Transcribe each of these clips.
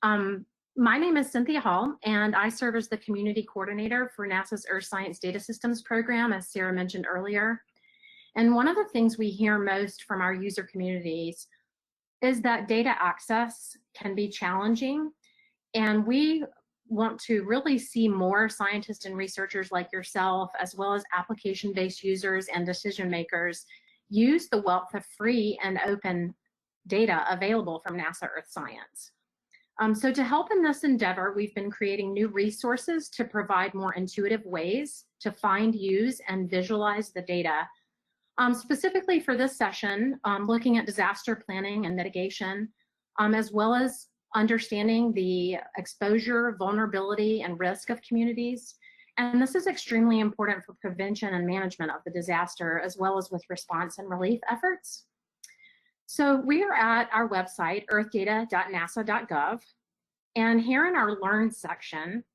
My name is Cynthia Hall, and I serve as the Community Coordinator for NASA's Earth Science Data Systems program, as Sarah mentioned earlier. And one of the things we hear most from our user communities is that data access can be challenging, and we want to really see more scientists and researchers like yourself, as well as application-based users and decision makers, use the wealth of free and open data available from NASA Earth Science. So to help in this endeavor, we've been creating new resources to provide more intuitive ways to find, use, and visualize the data. Specifically for this session, looking at disaster planning and mitigation, as well as understanding the exposure, vulnerability, and risk of communities. And this is extremely important for prevention and management of the disaster, as well as with response and relief efforts. So we are at our website, earthdata.nasa.gov, and here in our Learn section,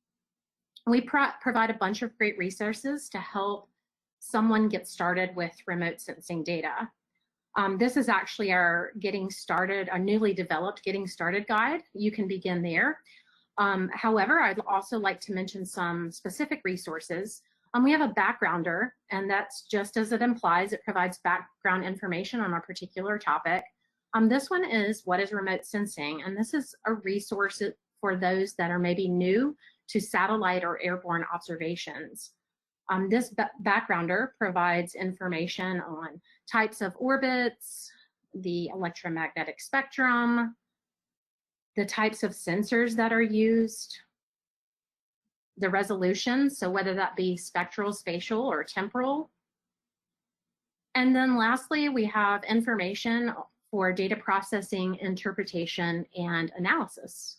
we provide a bunch of great resources to help someone get started with remote sensing data. This is actually our Getting Started, our newly developed Getting Started guide. You can begin there. However, I'd also like to mention some specific resources. We have a backgrounder, and that's just as it implies, it provides background information on a particular topic. This one is What is Remote Sensing? And this is a resource for those that are maybe new to satellite or airborne observations. This backgrounder provides information on types of orbits, the electromagnetic spectrum, the types of sensors that are used, the resolution, so whether that be spectral, spatial, or temporal. And then lastly, we have information for data processing, interpretation, and analysis.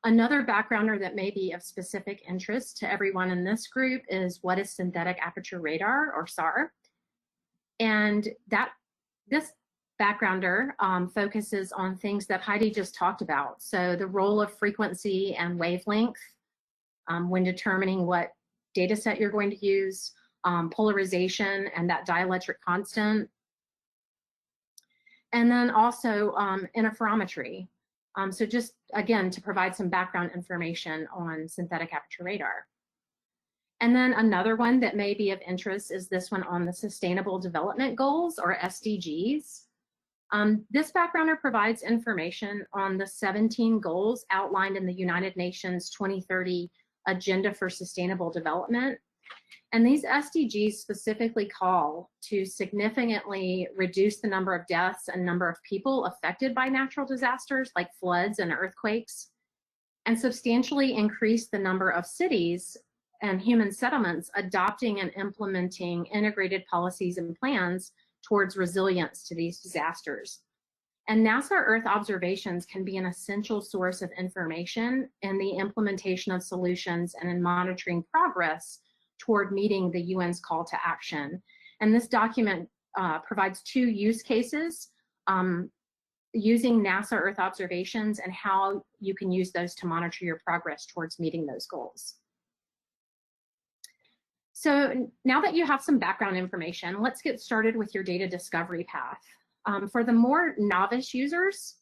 Another backgrounder that may be of specific interest to everyone in this group is what is synthetic aperture radar, or SAR. And this backgrounder focuses on things that Heidi just talked about. So the role of frequency and wavelength when determining what data set you're going to use, polarization and that dielectric constant, and then also interferometry. So just, again, to provide some background information on synthetic aperture radar. And then another one that may be of interest is this one on the Sustainable Development Goals, or SDGs. This backgrounder provides information on the 17 goals outlined in the United Nations 2030 Agenda for Sustainable Development. And these SDGs specifically call to significantly reduce the number of deaths and number of people affected by natural disasters like floods and earthquakes, and substantially increase the number of cities and human settlements adopting and implementing integrated policies and plans towards resilience to these disasters. And NASA Earth observations can be an essential source of information in the implementation of solutions and in monitoring progress toward meeting the UN's call to action. And this document provides two use cases using NASA Earth observations and how you can use those to monitor your progress towards meeting those goals. So now that you have some background information, let's get started with your data discovery path. For the more novice users,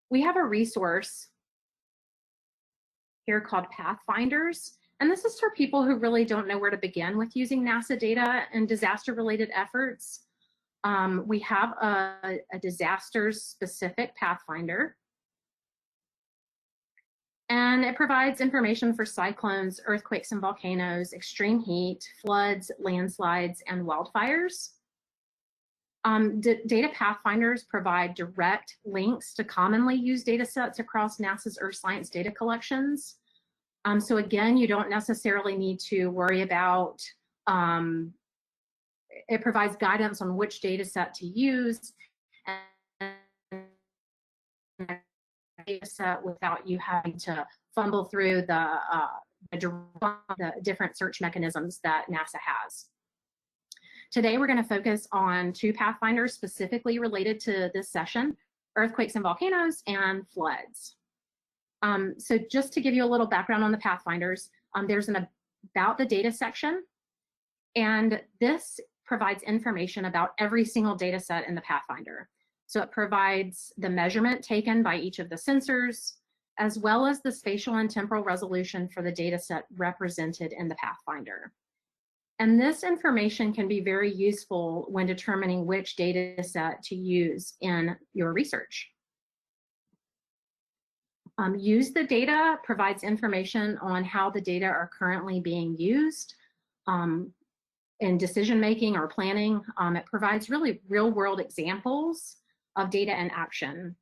we have a resource here called Pathfinders. And this is for people who really don't know where to begin with using NASA data and disaster-related efforts. We have a disasters-specific Pathfinder. And it provides information for cyclones, earthquakes and volcanoes, extreme heat, floods, landslides, and wildfires. Data Pathfinders provide direct links to commonly used data sets across NASA's Earth Science data collections. So again, you don't necessarily need to worry about, it provides guidance on which data set to use and data set without you having to fumble through the different search mechanisms that NASA has. Today, we're going to focus on two Pathfinders specifically related to this session: earthquakes and volcanoes and floods. So just to give you a little background on the Pathfinders, there's an About the Data section, and this provides information about every single data set in the Pathfinder. So it provides the measurement taken by each of the sensors, as well as the spatial and temporal resolution for the data set represented in the Pathfinder. And this information can be very useful when determining which data set to use in your research. Use the data provides information on how the data are currently being used in decision making or planning. It provides really real world examples of data in action.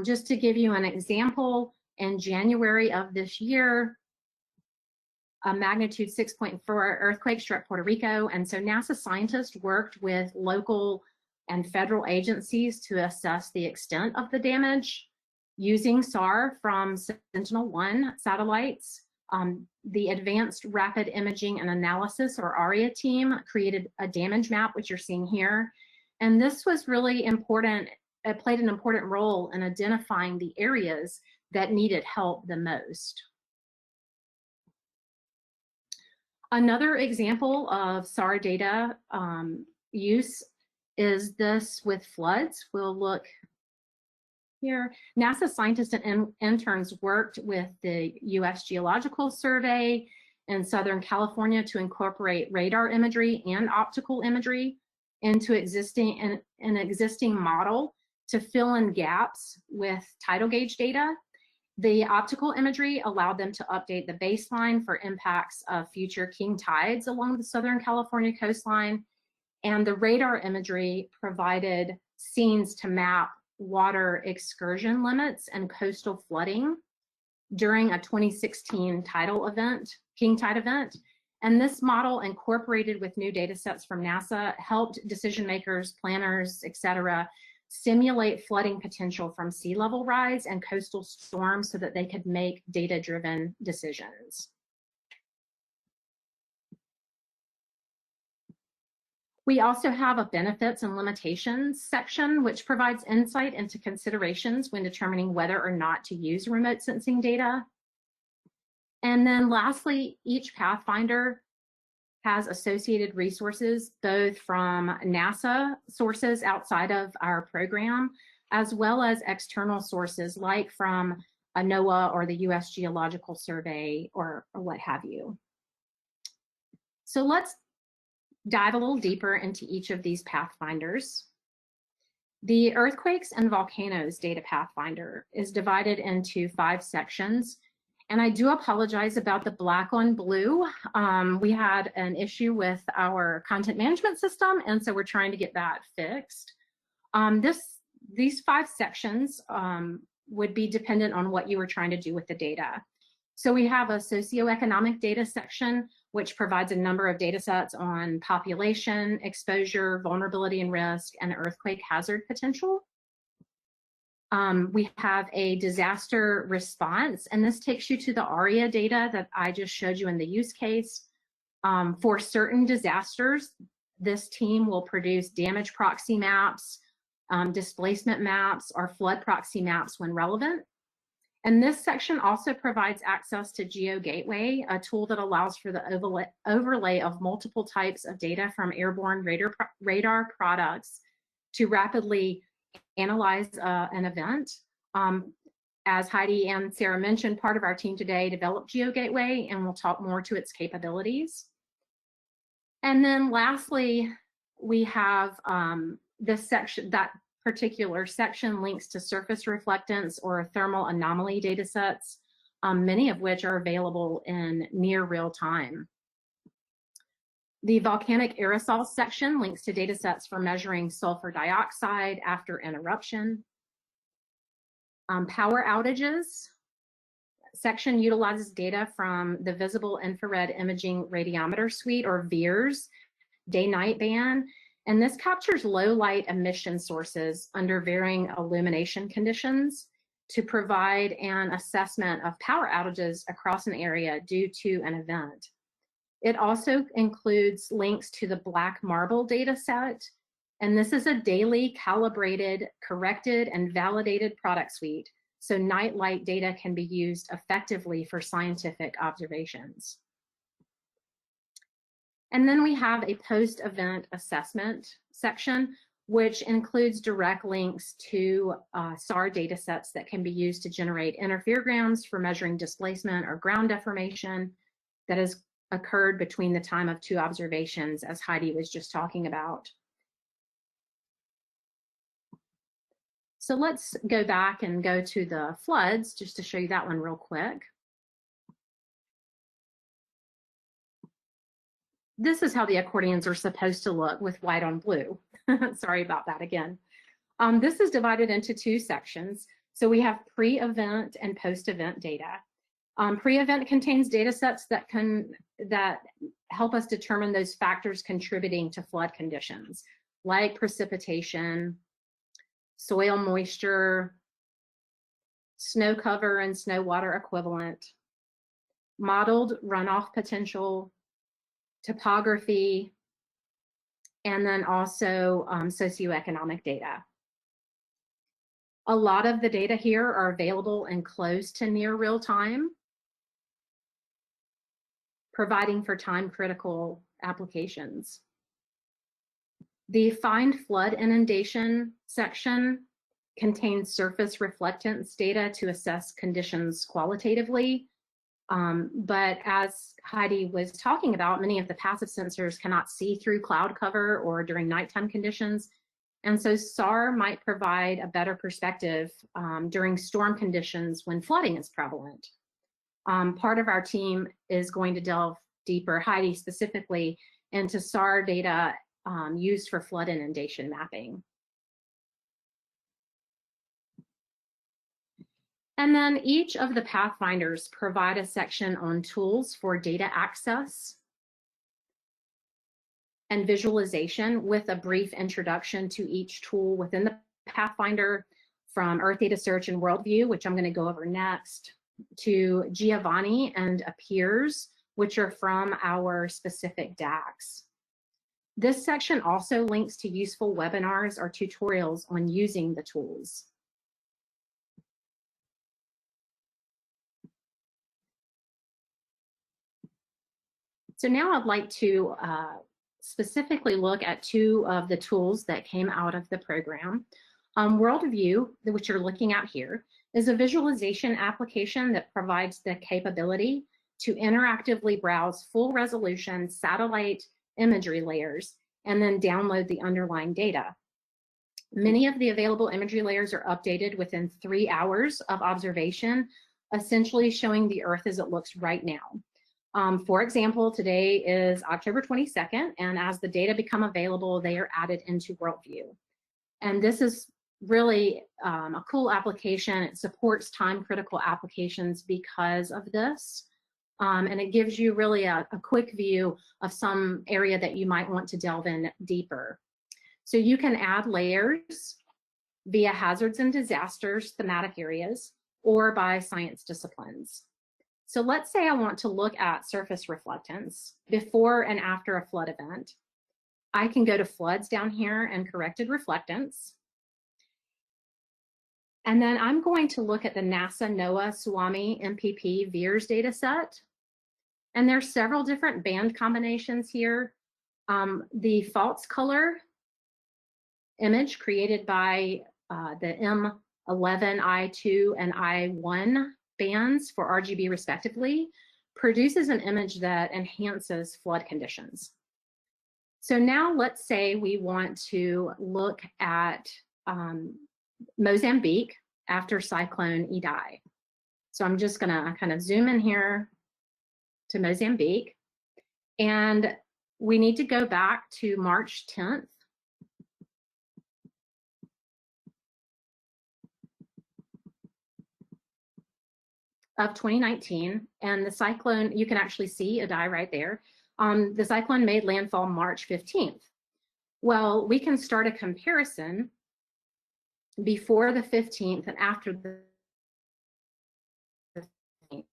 Just to give you an example, in January of this year, a magnitude 6.4 earthquake struck Puerto Rico, and so NASA scientists worked with local and federal agencies to assess the extent of the damage using SAR from Sentinel-1 satellites. The Advanced Rapid Imaging and Analysis, or ARIA team, created a damage map, which you're seeing here, and this was really important. It played an important role in identifying the areas that needed help the most. Another example of SAR data use is this with floods. We'll look here. NASA scientists and interns worked with the U.S. Geological Survey in Southern California to incorporate radar imagery and optical imagery into an existing model to fill in gaps with tidal gauge data. The optical imagery allowed them to update the baseline for impacts of future king tides along the Southern California coastline, and the radar imagery provided scenes to map water excursion limits and coastal flooding during a 2016 tidal event, king tide event. And this model, incorporated with new data sets from NASA, helped decision makers, planners, et cetera, simulate flooding potential from sea level rise and coastal storms so that they could make data-driven decisions. We also have a benefits and limitations section, which provides insight into considerations when determining whether or not to use remote sensing data. And then lastly, each Pathfinder has associated resources, both from NASA sources outside of our program, as well as external sources like from a NOAA or the U.S. Geological Survey or what have you. So let's dive a little deeper into each of these Pathfinders. The Earthquakes and Volcanoes Data Pathfinder is divided into 5 sections. And I do apologize about the black on blue. We had an issue with our content management system, and so we're trying to get that fixed. These 5 sections would be dependent on what you were trying to do with the data. So we have a socioeconomic data section, which provides a number of data sets on population, exposure, vulnerability and risk, and earthquake hazard potential. We have a disaster response, and this takes you to the ARIA data that I just showed you in the use case. For certain disasters, this team will produce damage proxy maps, displacement maps, or flood proxy maps when relevant. And this section also provides access to GeoGateway, a tool that allows for the overlay of multiple types of data from airborne radar products to rapidly analyze an event. As Heidi and Sarah mentioned, part of our team today developed GeoGateway, and we'll talk more to its capabilities. And then lastly, we have this section, that particular section links to surface reflectance or thermal anomaly data sets, many of which are available in near real time. The volcanic aerosol section links to data sets for measuring sulfur dioxide after an eruption. Power outages section utilizes data from the Visible Infrared Imaging Radiometer Suite, or VIIRS, day-night band, and this captures low light emission sources under varying illumination conditions to provide an assessment of power outages across an area due to an event. It also includes links to the Black Marble data set, and this is a daily calibrated, corrected, and validated product suite, so night light data can be used effectively for scientific observations. And then we have a post-event assessment section, which includes direct links to SAR data sets that can be used to generate interferograms for measuring displacement or ground deformation that has occurred between the time of two observations, as Heidi was just talking about. So let's go back and go to the floods just to show you that one real quick. This is how the accordions are supposed to look with white on blue. Sorry about that again. This is divided into two sections. So we have pre-event and post-event data. Pre-event contains data sets that help us determine those factors contributing to flood conditions, like precipitation, soil moisture, snow cover and snow water equivalent, modeled runoff potential, topography, and then also socioeconomic data. A lot of the data here are available in close to near real time, providing for time-critical applications. The Find Flood Inundation section contains surface reflectance data to assess conditions qualitatively. But as Heidi was talking about, many of the passive sensors cannot see through cloud cover or during nighttime conditions. And so SAR might provide a better perspective during storm conditions when flooding is prevalent. Part of our team is going to delve deeper, Heidi specifically, into SAR data used for flood inundation mapping. And then each of the Pathfinders provide a section on tools for data access and visualization with a brief introduction to each tool within the Pathfinder, from Earthdata Search and Worldview, which I'm going to go over next, to Giovanni and Appears, which are from our specific DACs. This section also links to useful webinars or tutorials on using the tools. So now I'd like to specifically look at two of the tools that came out of the program. Worldview, which you're looking at here, is a visualization application that provides the capability to interactively browse full resolution satellite imagery layers and then download the underlying data. Many of the available imagery layers are updated within 3 hours of observation, essentially showing the Earth as it looks right now. For example, today is October 22nd, and as the data become available, they are added into Worldview. And this is really a cool application. It supports time-critical applications because of this. And it gives you really a quick view of some area that you might want to delve in deeper. So you can add layers via hazards and disasters, thematic areas, or by science disciplines. So let's say I want to look at surface reflectance before and after a flood event. I can go to floods down here and corrected reflectance. And then I'm going to look at the NASA NOAA SWAMI MPP VEERS data set. And there's several different band combinations here. The false color image created by the M11, I2, and I1 bands for RGB respectively produces an image that enhances flood conditions. So now let's say we want to look at Mozambique after Cyclone Idai. So I'm just gonna kind of zoom in here to Mozambique, and we need to go back to March 10th. Of 2019, and the cyclone, you can actually see Idai right there. The cyclone made landfall March 15th. Well, we can start a comparison before the 15th and after the 15th.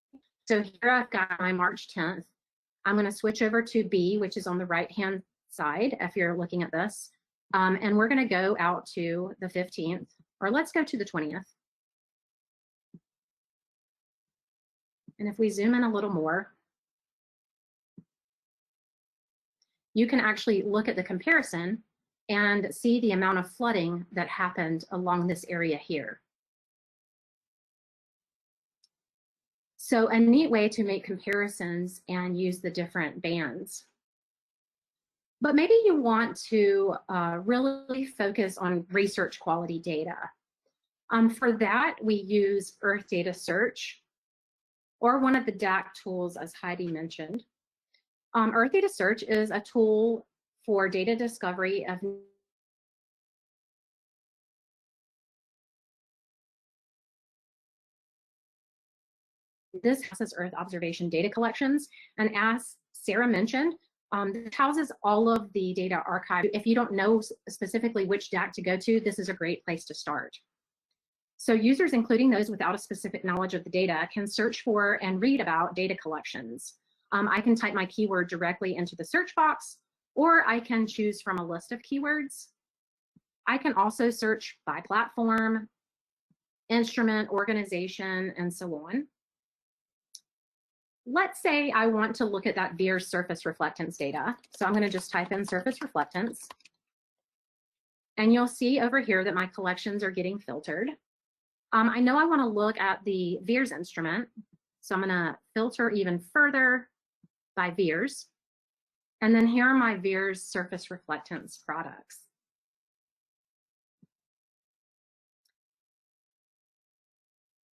So here I've got my March 10th. I'm going to switch over to B, which is on the right-hand side if you're looking at this. And we're going to go out to the 15th, or let's go to the 20th. And if we zoom in a little more, you can actually look at the comparison and see the amount of flooding that happened along this area here. So a neat way to make comparisons and use the different bands. But maybe you want to really focus on research quality data. For that, we use Earthdata Search, or one of the DAC tools, as Heidi mentioned. Earthdata Search is a tool for data discovery of this houses Earth observation data collections, and as Sarah mentioned, this houses all of the data archived. If you don't know specifically which DAC to go to, this is a great place to start. So users, including those without a specific knowledge of the data, can search for and read about data collections. I can type my keyword directly into the search box, or I can choose from a list of keywords. I can also search by platform, instrument, organization, and so on. Let's say I want to look at that VIIRS surface reflectance data. So I'm going to just type in surface reflectance. And you'll see over here that my collections are getting filtered. I know I want to look at the VIIRS instrument. So I'm going to filter even further by VIIRS. And then here are my VIIRS surface reflectance products.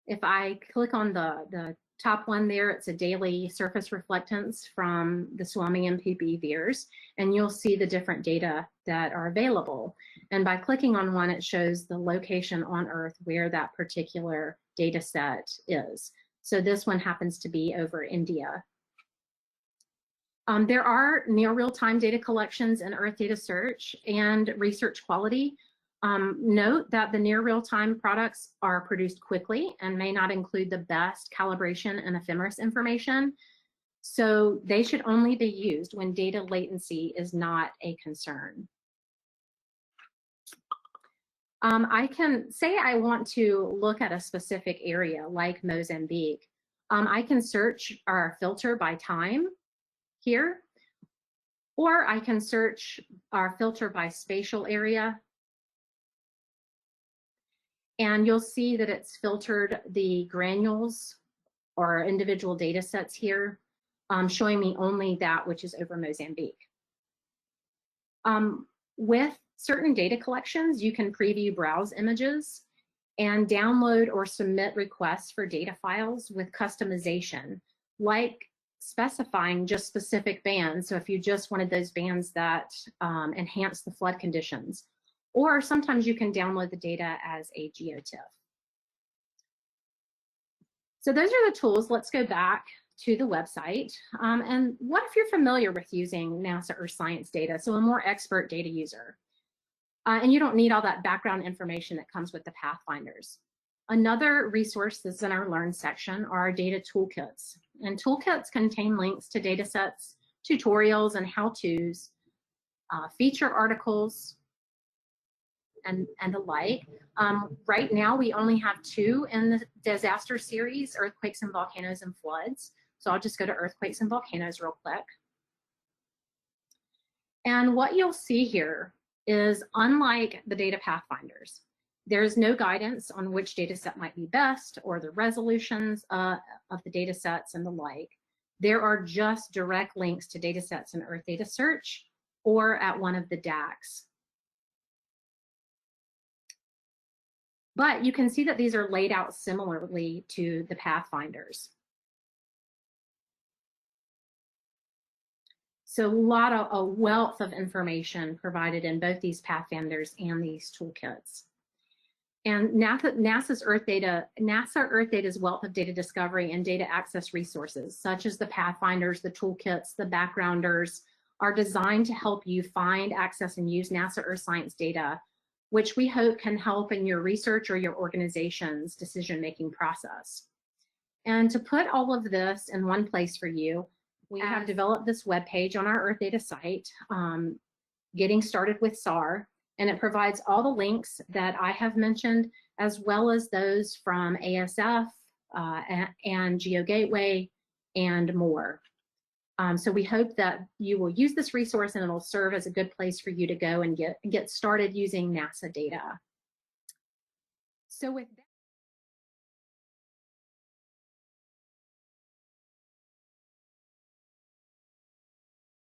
If I click on the top one there, it's a daily surface reflectance from the Swami MPB VIIRS, and you'll see the different data that are available. And by clicking on one, it shows the location on Earth where that particular data set is. So this one happens to be over India. There are near real-time data collections in Earthdata Search and research quality. Note that the near real-time products are produced quickly and may not include the best calibration and ephemeris information. So they should only be used when data latency is not a concern. I can say I want to look at a specific area like Mozambique. I can search or filter by time here, or I can search or filter by spatial area. And you'll see that it's filtered the granules or individual data sets here, showing me only that which is over Mozambique. With certain data collections, you can preview browse images and download or submit requests for data files with customization, like specifying just specific bands. So if you just wanted those bands that enhance the flood conditions, or sometimes you can download the data as a GeoTIFF. So those are the tools. Let's go back to the website. And what if you're familiar with using NASA Earth Science data, so a more expert data user? And you don't need all that background information that comes with the Pathfinders. Another resource that's in our Learn section are our data toolkits. And toolkits contain links to data sets, tutorials, and how-tos, feature articles, and the like. Right now, we only have 2 in the disaster series, earthquakes and volcanoes and floods. So I'll just go to earthquakes and volcanoes real quick. And what you'll see here is, unlike the data Pathfinders, there's no guidance on which data set might be best or the resolutions of the data sets and the like. There are just direct links to data sets in Earthdata Search or at one of the DACs. But you can see that these are laid out similarly to the Pathfinders. So a wealth of information provided in both these Pathfinders and these toolkits. And NASA Earthdata's wealth of data discovery and data access resources, such as the Pathfinders, the toolkits, the backgrounders, are designed to help you find, access, and use NASA Earth Science data, which we hope can help in your research or your organization's decision-making process. And to put all of this in one place for you, we have developed this webpage on our Earthdata site, Getting Started with SAR, and it provides all the links that I have mentioned, as well as those from ASF and GeoGateway and more. So we hope that you will use this resource and it'll serve as a good place for you to go and get started using NASA data. So with that,